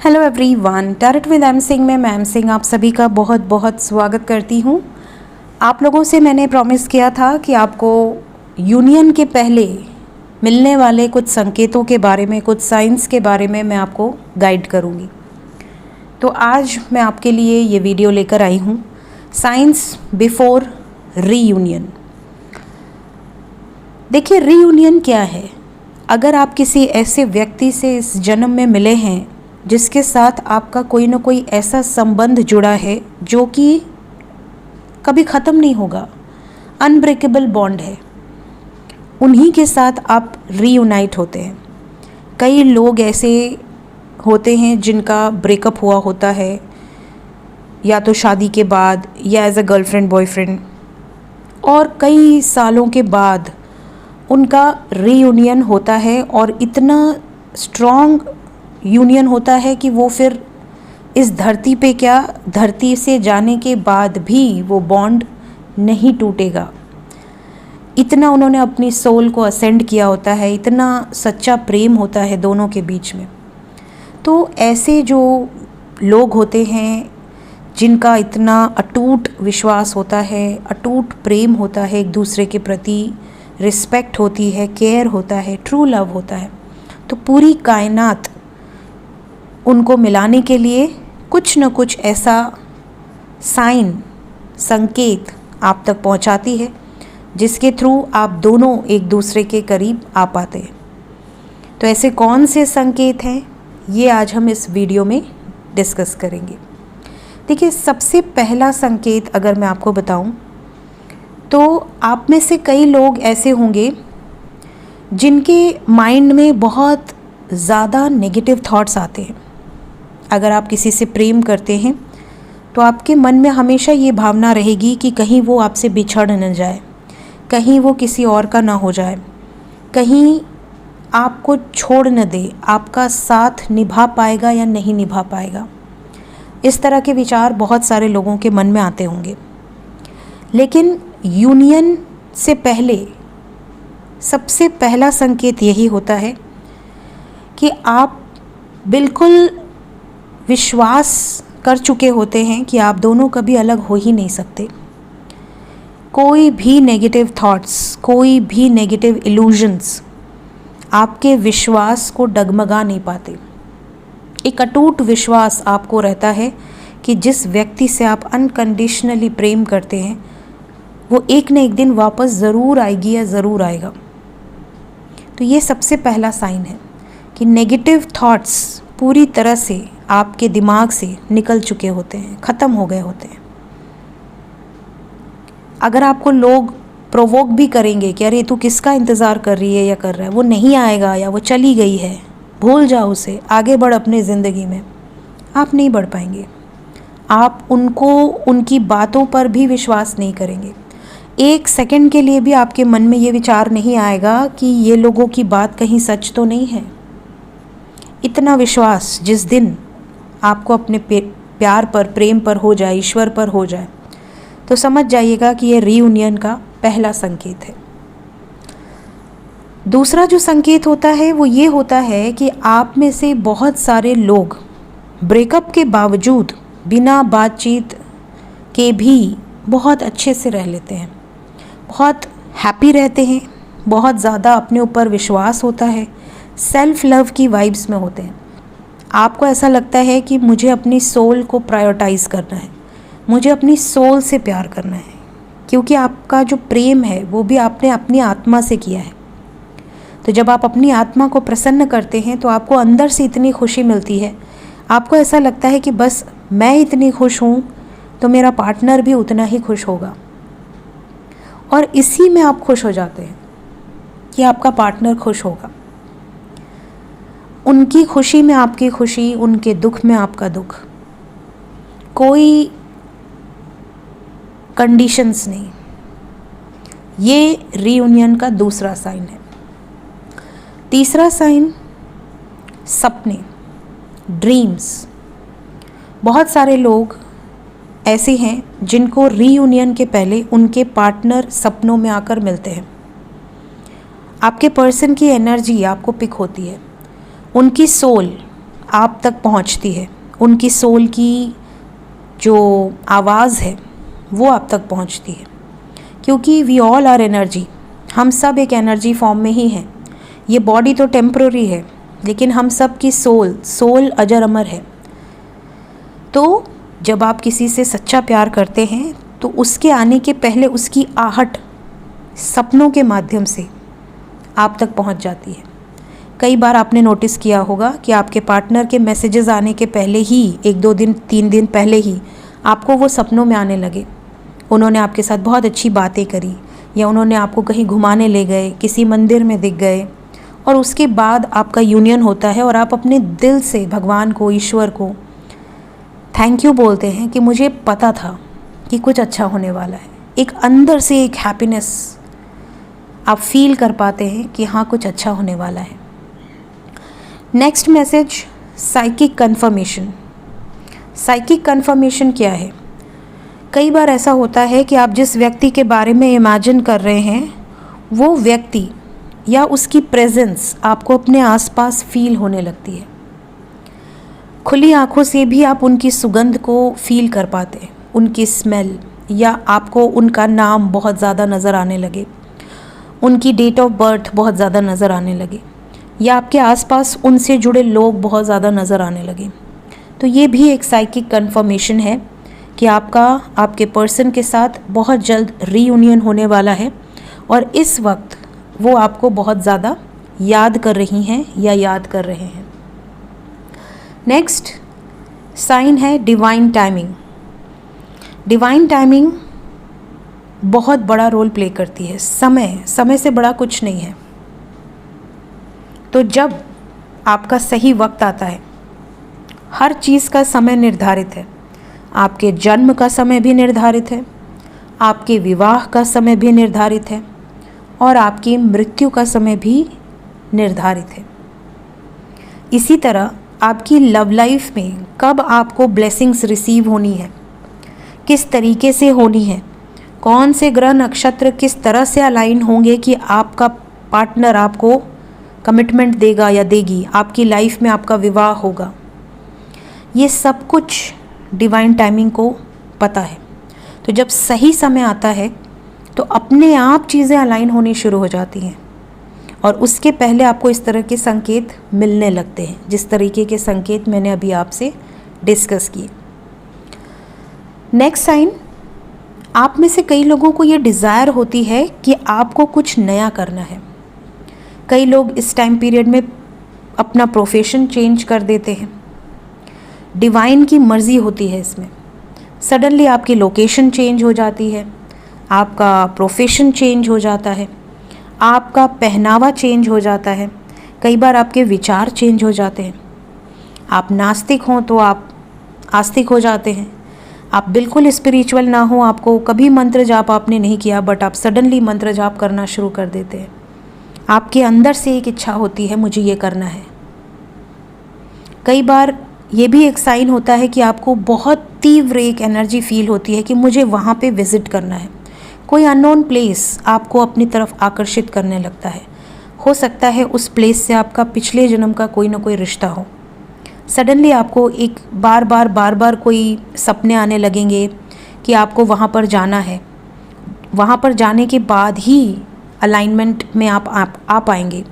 Hello everyone, tarot with M Singh में ma'am Singh आप सभी का बहुत बहुत स्वागत करती हूँ। आप लोगों से मैंने प्रॉमिस किया था कि आपको यूनियन के पहले मिलने वाले कुछ संकेतों के बारे में, कुछ साइंस के बारे में मैं आपको गाइड करूँगी। तो आज मैं आपके लिए ये वीडियो लेकर आई हूँ, साइंस बिफोर रीयूनियन। देखिए, रीयूनियन क्या है? अगर आप किसी ऐसे व्यक्ति से इस जन्म में मिले हैं जिसके साथ आपका कोई ना कोई ऐसा संबंध जुड़ा है जो कि कभी ख़त्म नहीं होगा, अनब्रेकेबल बॉन्ड है, उन्हीं के साथ आप रीयूनाइट होते हैं। कई लोग ऐसे होते हैं जिनका ब्रेकअप हुआ होता है, या तो शादी के बाद या एज अ गर्लफ्रेंड बॉयफ्रेंड, और कई सालों के बाद उनका रीयूनियन होता है और इतना स्ट्रॉन्ग यूनियन होता है कि वो फिर इस धरती पे क्या, धरती से जाने के बाद भी वो बॉन्ड नहीं टूटेगा। इतना उन्होंने अपनी सोल को असेंड किया होता है, इतना सच्चा प्रेम होता है दोनों के बीच में। तो ऐसे जो लोग होते हैं जिनका इतना अटूट विश्वास होता है, अटूट प्रेम होता है, एक दूसरे के प्रति रिस्पेक्ट होती है, केयर होता है, ट्रू लव होता है, तो पूरी कायनात उनको मिलाने के लिए कुछ न कुछ ऐसा साइन, संकेत आप तक पहुंचाती है जिसके थ्रू आप दोनों एक दूसरे के करीब आ पाते हैं। तो ऐसे कौन से संकेत हैं, ये आज हम इस वीडियो में डिस्कस करेंगे। देखिए, सबसे पहला संकेत अगर मैं आपको बताऊं तो आप में से कई लोग ऐसे होंगे जिनके माइंड में बहुत ज़्यादा नेगेटिव थॉट्स आते हैं। अगर आप किसी से प्रेम करते हैं तो आपके मन में हमेशा ये भावना रहेगी कि कहीं वो आपसे बिछड़ न जाए, कहीं वो किसी और का ना हो जाए, कहीं आपको छोड़ न दे, आपका साथ निभा पाएगा या नहीं निभा पाएगा। इस तरह के विचार बहुत सारे लोगों के मन में आते होंगे। लेकिन यूनियन से पहले सबसे पहला संकेत यही होता है कि आप बिल्कुल विश्वास कर चुके होते हैं कि आप दोनों कभी अलग हो ही नहीं सकते। कोई भी नेगेटिव थॉट्स, कोई भी नेगेटिव इल्यूजन्स आपके विश्वास को डगमगा नहीं पाते। एक अटूट विश्वास आपको रहता है कि जिस व्यक्ति से आप अनकंडीशनली प्रेम करते हैं वो एक न एक दिन वापस ज़रूर आएगी या ज़रूर आएगा। तो ये सबसे पहला साइन है कि नेगेटिव थॉट्स पूरी तरह से आपके दिमाग से निकल चुके होते हैं, ख़त्म हो गए होते हैं। अगर आपको लोग प्रोवोक भी करेंगे कि अरे तू किसका इंतज़ार कर रही है या कर रहा है, वो नहीं आएगा या वो चली गई है, भूल जाओ उसे, आगे बढ़ अपनी ज़िंदगी में, आप नहीं बढ़ पाएंगे। आप उनको, उनकी बातों पर भी विश्वास नहीं करेंगे। एक सेकंड के लिए भी आपके मन में ये विचार नहीं आएगा कि ये लोगों की बात कहीं सच तो नहीं है। इतना विश्वास जिस दिन आपको अपने प्यार पर, प्रेम पर हो जाए, ईश्वर पर हो जाए, तो समझ जाइएगा कि ये रीयूनियन का पहला संकेत है। दूसरा जो संकेत होता है वो ये होता है कि आप में से बहुत सारे लोग ब्रेकअप के बावजूद बिना बातचीत के भी बहुत अच्छे से रह लेते हैं, बहुत हैप्पी रहते हैं, बहुत ज़्यादा अपने ऊपर विश्वास होता है, सेल्फ लव की वाइब्स में होते हैं। आपको ऐसा लगता है कि मुझे अपनी सोल को प्रायोरिटाइज़ करना है, मुझे अपनी सोल से प्यार करना है, क्योंकि आपका जो प्रेम है वो भी आपने अपनी आत्मा से किया है। तो जब आप अपनी आत्मा को प्रसन्न करते हैं तो आपको अंदर से इतनी खुशी मिलती है, आपको ऐसा लगता है कि बस मैं इतनी खुश हूँ तो मेरा पार्टनर भी उतना ही खुश होगा, और इसी में आप खुश हो जाते हैं कि आपका पार्टनर खुश होगा। उनकी खुशी में आपकी खुशी, उनके दुख में आपका दुख, कोई कंडीशंस नहीं। ये रीयूनियन का दूसरा साइन है। तीसरा साइन, सपने, ड्रीम्स। बहुत सारे लोग ऐसे हैं जिनको रीयूनियन के पहले उनके पार्टनर सपनों में आकर मिलते हैं। आपके पर्सन की एनर्जी आपको पिक होती है, उनकी सोल आप तक पहुंचती है, उनकी सोल की जो आवाज़ है वो आप तक पहुंचती है, क्योंकि वी ऑल आर एनर्जी, हम सब एक एनर्जी फॉर्म में ही हैं। ये बॉडी तो टेम्पररी है, लेकिन हम सब की सोल अजर अमर है। तो जब आप किसी से सच्चा प्यार करते हैं तो उसके आने के पहले उसकी आहट सपनों के माध्यम से आप तक पहुंच जाती है। कई बार आपने नोटिस किया होगा कि आपके पार्टनर के मैसेजेस आने के पहले ही 1-2 दिन 3 दिन पहले ही आपको वो सपनों में आने लगे। उन्होंने आपके साथ बहुत अच्छी बातें करी, या उन्होंने आपको कहीं घुमाने ले गए, किसी मंदिर में दिख गए, और उसके बाद आपका यूनियन होता है और आप अपने दिल से भगवान को, ईश्वर को थैंक यू बोलते हैं कि मुझे पता था कि कुछ अच्छा होने वाला है। एक अंदर से एक हैप्पीनेस आप फील कर पाते हैं कि हाँ कुछ अच्छा होने वाला है। Next message, psychic confirmation. Psychic confirmation क्या है? कई बार ऐसा होता है कि आप जिस व्यक्ति के बारे में इमेजिन कर रहे हैं वो व्यक्ति या उसकी प्रेजेंस आपको अपने आसपास फील होने लगती है। खुली आंखों से भी आप उनकी सुगंध को फील कर पाते हैं, उनकी स्मेल, या आपको उनका नाम बहुत ज़्यादा नज़र आने लगे, उनकी डेट ऑफ बर्थ बहुत ज़्यादा नज़र आने लगे, या आपके आसपास उनसे जुड़े लोग बहुत ज़्यादा नज़र आने लगे। तो ये भी एक साइकिक कन्फर्मेशन है कि आपके पर्सन के साथ बहुत जल्द रीयूनियन होने वाला है, और इस वक्त वो आपको बहुत ज़्यादा याद कर रही हैं या याद कर रहे हैं। नेक्स्ट साइन है डिवाइन टाइमिंग। डिवाइन टाइमिंग बहुत बड़ा रोल प्ले करती है। समय से बड़ा कुछ नहीं है। तो जब आपका सही वक्त आता है, हर चीज़ का समय निर्धारित है। आपके जन्म का समय भी निर्धारित है, आपके विवाह का समय भी निर्धारित है, और आपकी मृत्यु का समय भी निर्धारित है। इसी तरह आपकी लव लाइफ में कब आपको ब्लेसिंग्स रिसीव होनी है, किस तरीके से होनी है, कौन से ग्रह नक्षत्र किस तरह से अलाइन होंगे कि आपका पार्टनर आपको कमिटमेंट देगा या देगी, आपकी लाइफ में आपका विवाह होगा, ये सब कुछ डिवाइन टाइमिंग को पता है। तो जब सही समय आता है तो अपने आप चीज़ें अलाइन होनी शुरू हो जाती हैं, और उसके पहले आपको इस तरह के संकेत मिलने लगते हैं, जिस तरीके के संकेत मैंने अभी आपसे डिस्कस किए। नेक्स्ट साइन, आप में से कई लोगों को ये डिज़ायर होती है कि आपको कुछ नया करना है। कई लोग इस टाइम पीरियड में अपना प्रोफेशन चेंज कर देते हैं। डिवाइन की मर्ज़ी होती है इसमें। सडनली आपकी लोकेशन चेंज हो जाती है, आपका प्रोफेशन चेंज हो जाता है, आपका पहनावा चेंज हो जाता है, कई बार आपके विचार चेंज हो जाते हैं। आप नास्तिक हों तो आप आस्तिक हो जाते हैं, आप बिल्कुल स्पिरिचुअल ना हो, आपको कभी मंत्र जाप आपने नहीं किया, बट आप सडनली मंत्र जाप करना शुरू कर देते हैं। आपके अंदर से एक इच्छा होती है मुझे ये करना है। कई बार ये भी एक साइन होता है कि आपको बहुत तीव्र एक एनर्जी फील होती है कि मुझे वहाँ पे विज़िट करना है। कोई अननोन प्लेस आपको अपनी तरफ आकर्षित करने लगता है। हो सकता है उस प्लेस से आपका पिछले जन्म का कोई ना कोई रिश्ता हो। सडनली आपको एक बार बार कोई सपने आने लगेंगे कि आपको वहाँ पर जाना है। वहाँ पर जाने के बाद ही अलाइनमेंट में आप आ पाएंगे।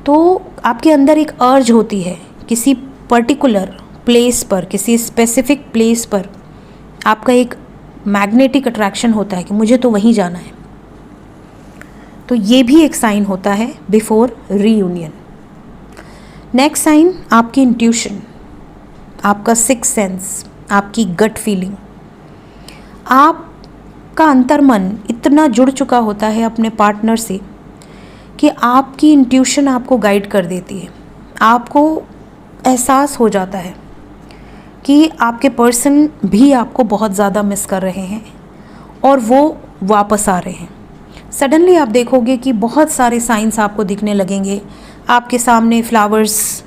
तो आपके अंदर एक अर्ज होती है किसी पर्टिकुलर प्लेस पर, किसी स्पेसिफिक प्लेस पर आपका एक मैग्नेटिक अट्रैक्शन होता है कि मुझे तो वहीं जाना है। तो ये भी एक साइन होता है बिफोर रीयूनियन। नेक्स्ट साइन, आपकी इंट्यूशन, आपका सिक्स सेंस, आपकी गट फीलिंग। आपका अंतर्मन इतना जुड़ चुका होता है अपने पार्टनर से कि आपकी इंट्यूशन आपको गाइड कर देती है। आपको एहसास हो जाता है कि आपके पर्सन भी आपको बहुत ज़्यादा मिस कर रहे हैं और वो वापस आ रहे हैं। सडनली आप देखोगे कि बहुत सारे साइंस आपको दिखने लगेंगे। आपके सामने फ्लावर्स,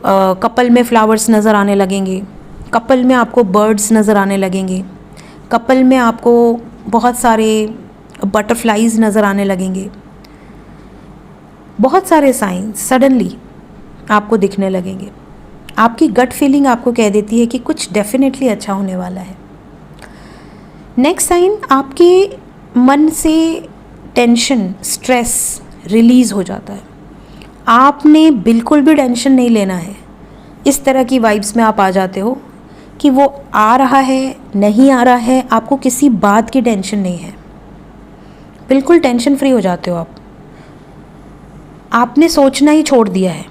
कपल में फ्लावर्स नज़र आने लगेंगे, कपल में आपको बर्ड्स नज़र आने लगेंगे, कपल में आपको बहुत सारे बटरफ्लाइज नज़र आने लगेंगे। बहुत सारे साइंस सडनली आपको दिखने लगेंगे। आपकी गट फीलिंग आपको कह देती है कि कुछ डेफिनेटली अच्छा होने वाला है। नेक्स्ट साइन, आपके मन से टेंशन, स्ट्रेस रिलीज़ हो जाता है। आपने बिल्कुल भी टेंशन नहीं लेना है। इस तरह की वाइब्स में आप आ जाते हो कि वो आ रहा है, नहीं आ रहा है, आपको किसी बात की टेंशन नहीं है। बिल्कुल टेंशन फ्री हो जाते हो आप। आपने सोचना ही छोड़ दिया है।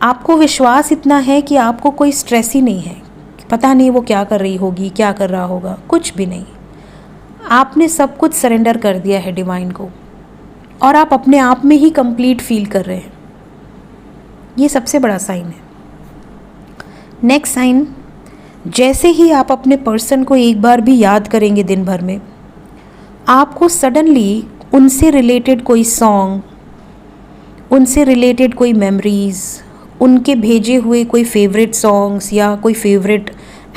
आपको विश्वास इतना है कि आपको कोई स्ट्रेस ही नहीं है। पता नहीं वो क्या कर रही होगी, क्या कर रहा होगा, कुछ भी नहीं। आपने सब कुछ सरेंडर कर दिया है डिवाइन को, और आप अपने आप में ही कंप्लीट फील कर रहे हैं। ये सबसे बड़ा साइन है। नेक्स्ट साइन, जैसे ही आप अपने पर्सन को एक बार भी याद करेंगे दिन भर में, आपको सडनली उनसे रिलेटेड कोई सॉन्ग, उनसे रिलेटेड कोई मेमोरीज़, उनके भेजे हुए कोई फेवरेट सॉन्ग्स या कोई फेवरेट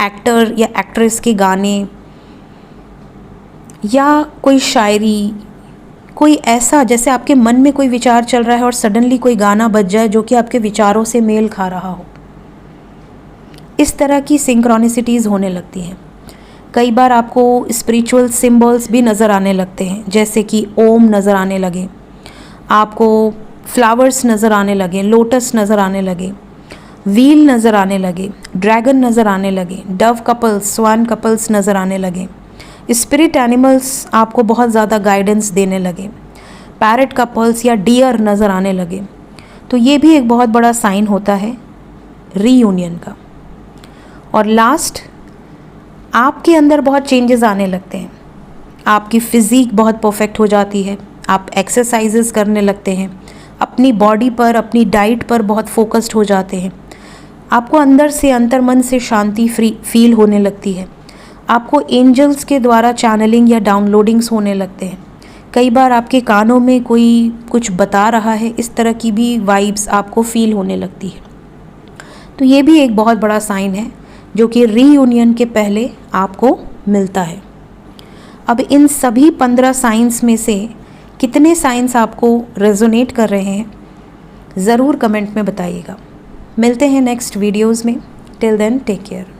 एक्टर या एक्ट्रेस के गाने या कोई शायरी, कोई ऐसा, जैसे आपके मन में कोई विचार चल रहा है और सडनली कोई गाना बज जाए जो कि आपके विचारों से मेल खा रहा हो। इस तरह की सिंक्रोनिसिटीज़ होने लगती हैं। कई बार आपको स्पिरिचुअल सिंबल्स भी नज़र आने लगते हैं, जैसे कि ओम नज़र आने लगे, आपको फ्लावर्स नज़र आने लगे, लोटस नज़र आने लगे, व्हील नज़र आने लगे, ड्रैगन नज़र आने लगे, डव कपल्स, स्वान कपल्स नज़र आने लगे, स्पिरिट एनिमल्स आपको बहुत ज़्यादा गाइडेंस देने लगे, पैरट कपल्स या डियर नज़र आने लगे। तो ये भी एक बहुत बड़ा साइन होता है रीयूनियन का। और लास्ट, आपके अंदर बहुत चेंजेस आने लगते हैं। आपकी फ़िज़ीक बहुत परफेक्ट हो जाती है। आप एक्सरसाइजेस करने लगते हैं, अपनी बॉडी पर, अपनी डाइट पर बहुत फोकस्ड हो जाते हैं। आपको अंदर से, अंतर्मन से शांति फ्री फील होने लगती है। आपको एंजल्स के द्वारा चैनलिंग या डाउनलोडिंग्स होने लगते हैं। कई बार आपके कानों में कोई कुछ बता रहा है, इस तरह की भी वाइब्स आपको फील होने लगती है। तो ये भी एक बहुत बड़ा साइन है जो कि रीयूनियन के पहले आपको मिलता है। अब इन सभी 15 साइंस में से कितने साइंस आपको रेजोनेट कर रहे हैं, ज़रूर कमेंट में बताइएगा। मिलते हैं नेक्स्ट वीडियोज़ में। Till then take care.